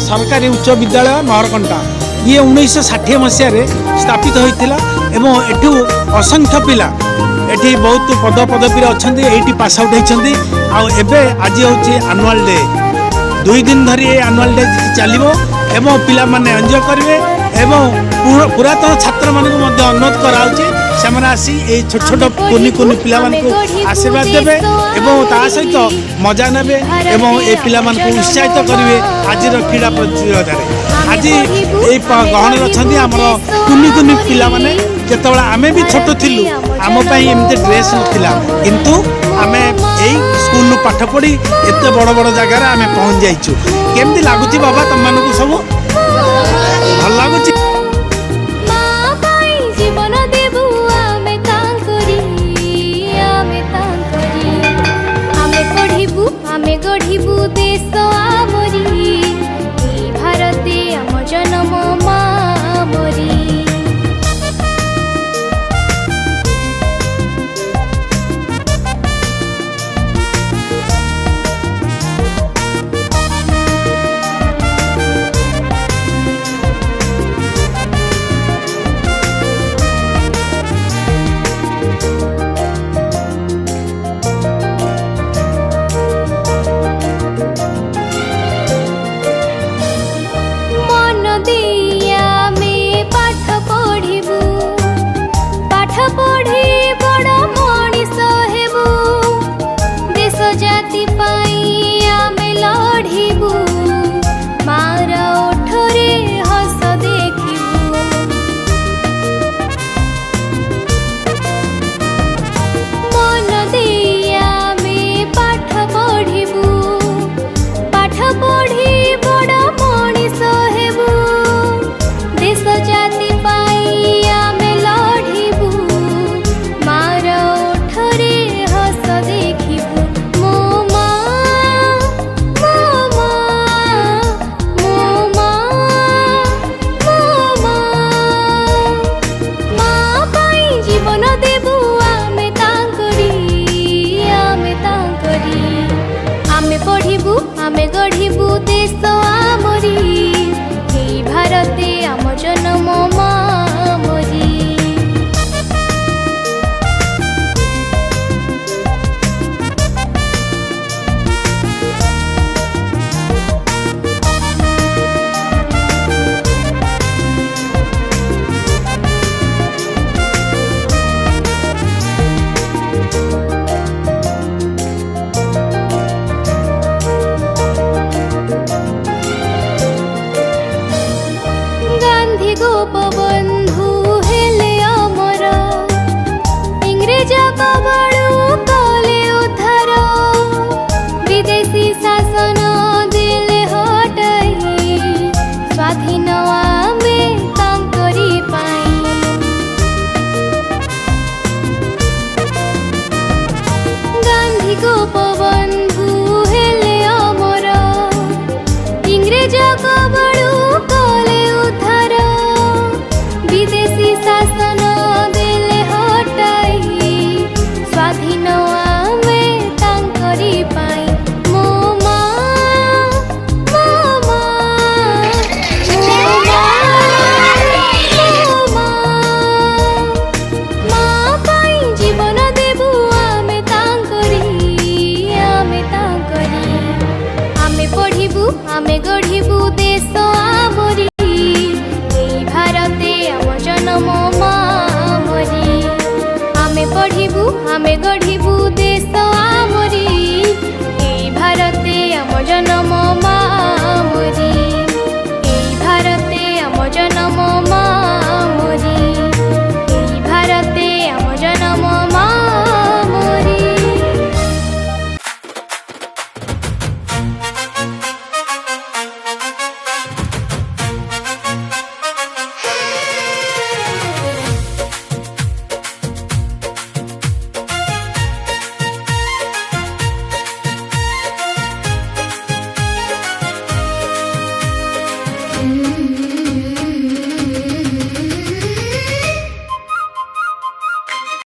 सरकारी उच्च विद्यालय नहरकंटा ये 1960 मसीह स्थापित होता एवं एठू असंख्य पिला एठी बहुत पद पदवी अच्छा ये पास आउट होती आज हूँ आनुआल डे 2 दिन धरी आनुआल डे चलो एवं पिला माने एंजॉय करेंगे एवं पुरातन छात्र मानक अनुरोध कराऊे से आसी ये छोट छोट कुनि कुनि पिला आशीर्वाद देवे एवं ता सहित मजा ने ये पिला उत्साहित करेंगे आज क्रीड़ा प्रतियोगिता आज ये गहन अच्छा आमर कुनि कुनि पिला माने जिते आमे भी छोट थिलु आमपाई एमती ड्रेस नाला किंतु आमे यही स्कूल पाठ पढ़ी एत बड़ बड़ जगार आम पहुँच जाइचु केमती लगुच बाबा तुम मानक सब भल लगुच गढ़ू देश आमरी भारते आम जन्म मामरी आमे गढ़ू देश आमरी भारते आम जन्म मामरी गोपबंधु हेले अमर इंग्रेज कबड़ू कले उद्धार विदेशी शासन दिले हटाई स्वाधीन आमे तांकरी पाई गांधी गोपबंधु हेले अमर इंग्रेज कबड़ू कले उद्धार विदेशी शासन दिले हटाई स्वाधीन आमे तांकरी पाई मो मा पाई जीवन देबु आमे तांकरी आमे पढ़िबु आमे गढ़िबु देश आमरी भारते आम जन्म मामरी आमे पढ़िबु आमे गढ़िबु देश आमरी भारते आम जन्म